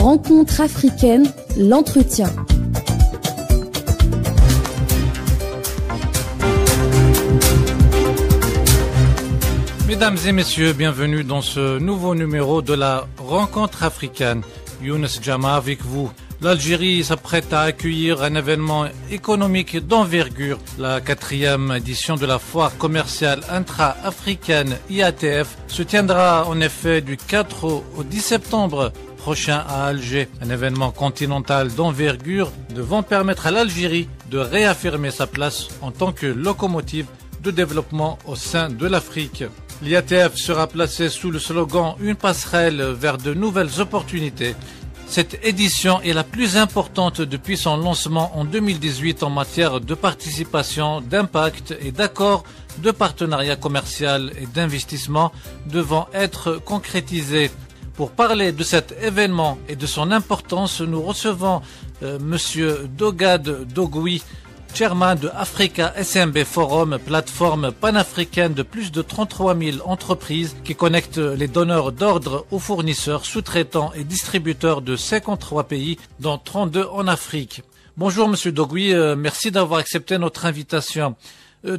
Rencontre africaine, l'entretien. Mesdames et messieurs, bienvenue dans ce nouveau numéro de la Rencontre africaine. Younes Djama avec vous. L'Algérie s'apprête à accueillir un événement économique d'envergure, la 4e édition de la foire commerciale intra-africaine IATF se tiendra en effet du 4 au 10 septembre prochain à Alger. Un événement continental d'envergure devant permettre à l'Algérie de réaffirmer sa place en tant que locomotive de développement au sein de l'Afrique. L'IATF sera placée sous le slogan « Une passerelle vers de nouvelles opportunités ». Cette édition est la plus importante depuis son lancement en 2018 en matière de participation, d'impact et d'accord de partenariat commercial et d'investissement devant être concrétisés. Pour parler de cet événement et de son importance, nous recevons Monsieur Dogad Dogoui, chairman de Africa SMB Forum, plateforme panafricaine de plus de 33 000 entreprises qui connecte les donneurs d'ordre aux fournisseurs, sous-traitants et distributeurs de 53 pays, dont 32 en Afrique. Bonjour Monsieur Dogoui, merci d'avoir accepté notre invitation.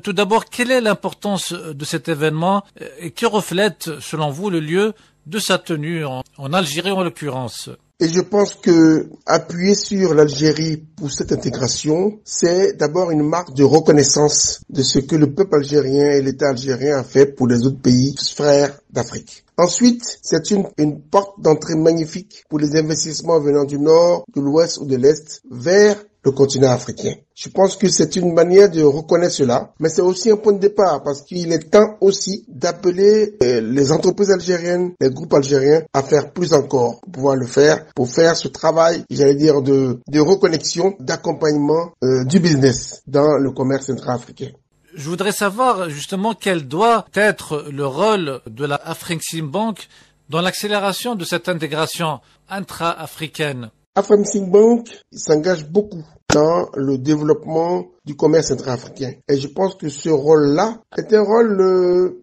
Tout d'abord, quelle est l'importance de cet événement et qui reflète, selon vous, le lieu de sa tenue en Algérie en l'occurrence? Et je pense que appuyer sur l'Algérie pour cette intégration, c'est d'abord une marque de reconnaissance de ce que le peuple algérien et l'État algérien a fait pour les autres pays frères d'Afrique. Ensuite, c'est une porte d'entrée magnifique pour les investissements venant du Nord, de l'Ouest ou de l'Est vers le continent africain. Je pense que c'est une manière de reconnaître cela, mais c'est aussi un point de départ parce qu'il est temps aussi d'appeler les entreprises algériennes, les groupes algériens à faire plus encore pour pouvoir le faire, pour faire ce travail, j'allais dire, de reconnexion, d'accompagnement du business dans le commerce intra-africain. Je voudrais savoir justement quel doit être le rôle de la Afreximbank dans l'accélération de cette intégration intra-africaine. Afreximbank s'engage beaucoup dans le développement du commerce intra-africain. Et je pense que ce rôle-là est un rôle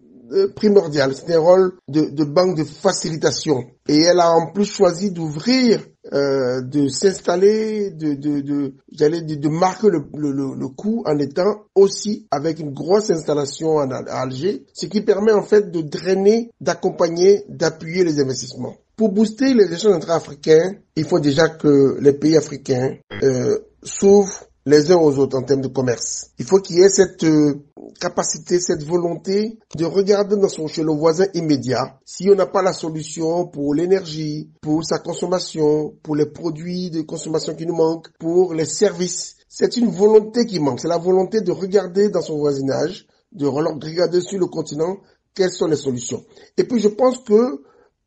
primordial. C'est un rôle de banque de facilitation. Et elle a en plus choisi d'ouvrir, de s'installer, de marquer le coup en étant aussi avec une grosse installation à Alger, ce qui permet en fait de drainer, d'accompagner, d'appuyer les investissements. Pour booster les échanges intra-africains, il faut déjà que les pays africains s'ouvrent les uns aux autres en termes de commerce. Il faut qu'il y ait cette capacité, cette volonté de regarder chez le voisin immédiat si on n'a pas la solution pour l'énergie, pour sa consommation, pour les produits de consommation qui nous manquent, pour les services. C'est une volonté qui manque. C'est la volonté de regarder dans son voisinage, de regarder sur le continent quelles sont les solutions. Et puis je pense que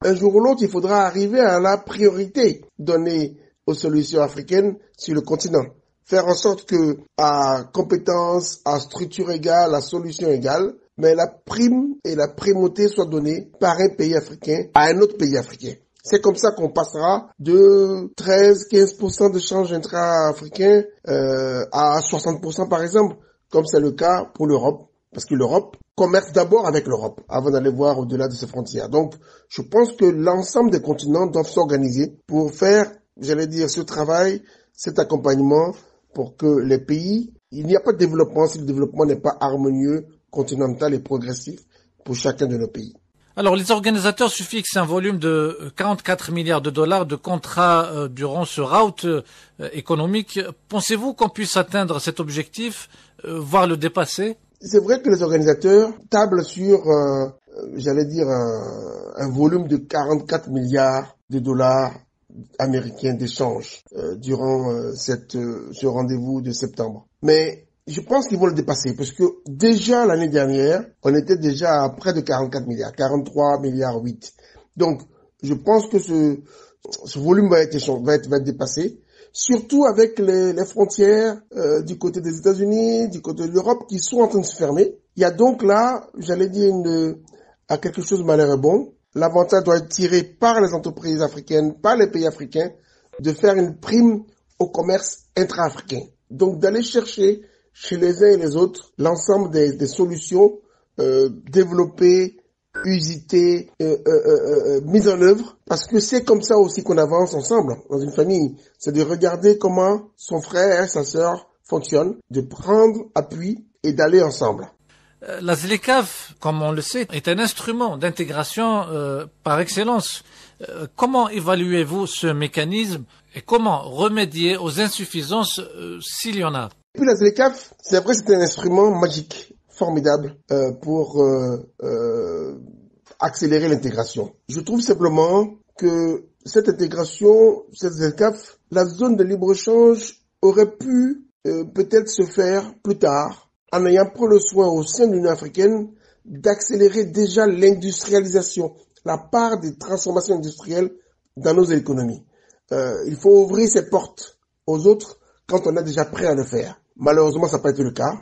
un jour ou l'autre, il faudra arriver à la priorité donnée aux solutions africaines sur le continent. Faire en sorte que, à compétence, à structure égale, à solution égale, mais la prime et la primauté soient données par un pays africain à un autre pays africain. C'est comme ça qu'on passera de 13-15% de change intra-africain à 60% par exemple, comme c'est le cas pour l'Europe. Parce que l'Europe commerce d'abord avec l'Europe avant d'aller voir au-delà de ses frontières. Donc, je pense que l'ensemble des continents doivent s'organiser pour faire, j'allais dire, ce travail, cet accompagnement pour que les pays, il n'y a pas de développement si le développement n'est pas harmonieux, continental et progressif pour chacun de nos pays. Alors, les organisateurs se fixent un volume de 44 milliards de dollars de contrats durant ce route économique. Pensez-vous qu'on puisse atteindre cet objectif, voire le dépasser? C'est vrai que les organisateurs tablent sur, j'allais dire, un volume de 44 milliards de dollars américains d'échange durant ce rendez-vous de septembre. Mais je pense qu'ils vont le dépasser parce que déjà l'année dernière, on était déjà à près de 44 milliards, 43 milliards 8. Donc, je pense que ce volume va être dépassé. Surtout avec les frontières du côté des États-Unis, du côté de l'Europe qui sont en train de se fermer. Il y a donc là, j'allais dire, à quelque chose de malheur et bon. L'avantage doit être tiré par les entreprises africaines, par les pays africains, de faire une prime au commerce intra-africain. Donc d'aller chercher chez les uns et les autres l'ensemble des solutions développées usité, mise en œuvre, parce que c'est comme ça aussi qu'on avance ensemble dans une famille. C'est de regarder comment son frère, sa sœur fonctionnent, de prendre appui et d'aller ensemble. La ZLECAf, comme on le sait, est un instrument d'intégration par excellence. Comment évaluez-vous ce mécanisme et comment remédier aux insuffisances s'il y en a? Et puis la ZLECAf, c'est vrai, c'est un instrument magique, formidable pour accélérer l'intégration. Je trouve simplement que cette intégration, cette ZLECAf, la zone de libre-échange aurait pu peut-être se faire plus tard, en ayant pris le soin au sein de l'Union africaine d'accélérer déjà l'industrialisation, la part des transformations industrielles dans nos économies. Il faut ouvrir ses portes aux autres quand on est déjà prêt à le faire. Malheureusement, ça n'a pas été le cas.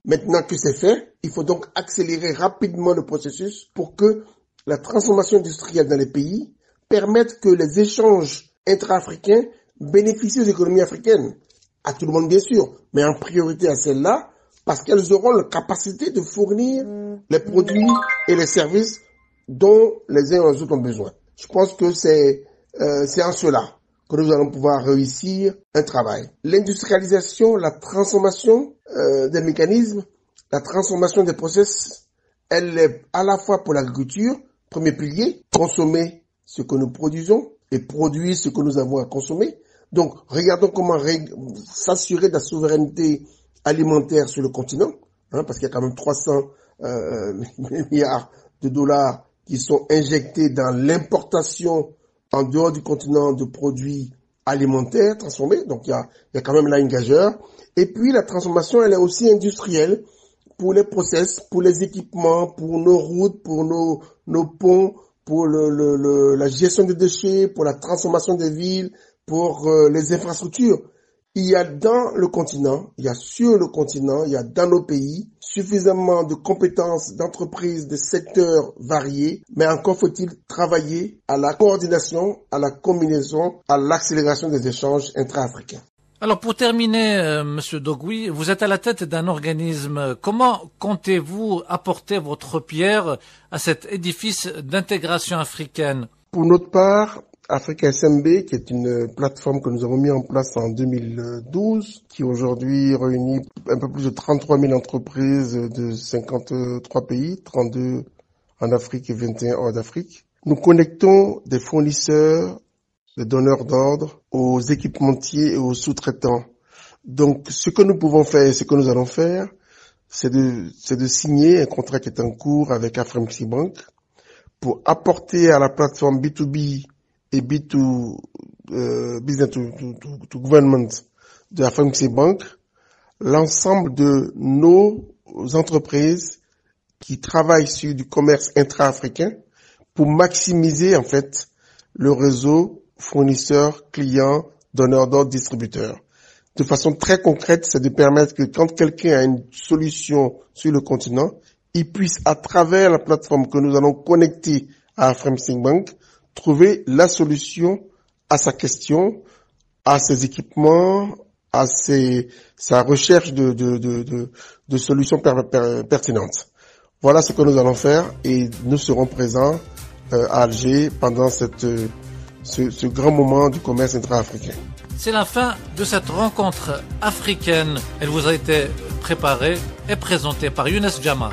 Maintenant que c'est fait, il faut donc accélérer rapidement le processus pour que la transformation industrielle dans les pays permette que les échanges intra-africains bénéficient aux économies africaines. À tout le monde, bien sûr, mais en priorité à celles-là, parce qu'elles auront la capacité de fournir les produits et les services dont les uns et les autres ont besoin. Je pense que c'est en cela que nous allons pouvoir réussir un travail. L'industrialisation, la transformation des mécanismes, la transformation des process, elle est à la fois pour l'agriculture, premier pilier, consommer ce que nous produisons et produire ce que nous avons à consommer. Donc, regardons comment s'assurer de la souveraineté alimentaire sur le continent, parce qu'il y a quand même 300 milliards de dollars qui sont injectés dans l'importation en dehors du continent de produits alimentaires transformés. Donc, il y a quand même là une gageure. Et puis, la transformation, elle est aussi industrielle pour les process, pour les équipements, pour nos routes, pour nos ponts, pour la gestion des déchets, pour la transformation des villes, pour les infrastructures. Il y a dans le continent, il y a sur le continent, il y a dans nos pays suffisamment de compétences d'entreprises, de secteurs variés, mais encore faut-il travailler à la coordination, à la combinaison, à l'accélération des échanges intra-africains. Alors pour terminer, Monsieur Dogui, vous êtes à la tête d'un organisme. Comment comptez-vous apporter votre pierre à cet édifice d'intégration africaine? Pour notre part, Africa SMB, qui est une plateforme que nous avons mis en place en 2012, qui aujourd'hui réunit un peu plus de 33 000 entreprises de 53 pays, 32 en Afrique et 21 hors d'Afrique. Nous connectons des fournisseurs, des donneurs d'ordre, aux équipementiers et aux sous-traitants. Donc, ce que nous pouvons faire et ce que nous allons faire, c'est de signer un contrat qui est en cours avec Afreximbank Bank pour apporter à la plateforme B2B et B2 Business to Government de Afreximbank Bank l'ensemble de nos entreprises qui travaillent sur du commerce intra-africain pour maximiser en fait le réseau fournisseurs, clients, donneurs d'ordre, distributeurs. De façon très concrète, c'est de permettre que quand quelqu'un a une solution sur le continent, il puisse, à travers la plateforme que nous allons connecter à Afreximbank Bank, trouver la solution à sa question, à ses équipements, à sa recherche de solutions pertinentes. Voilà ce que nous allons faire et nous serons présents à Alger pendant ce grand moment du commerce intra-africain. C'est la fin de cette rencontre africaine. Elle vous a été préparée et présentée par Younes Djama.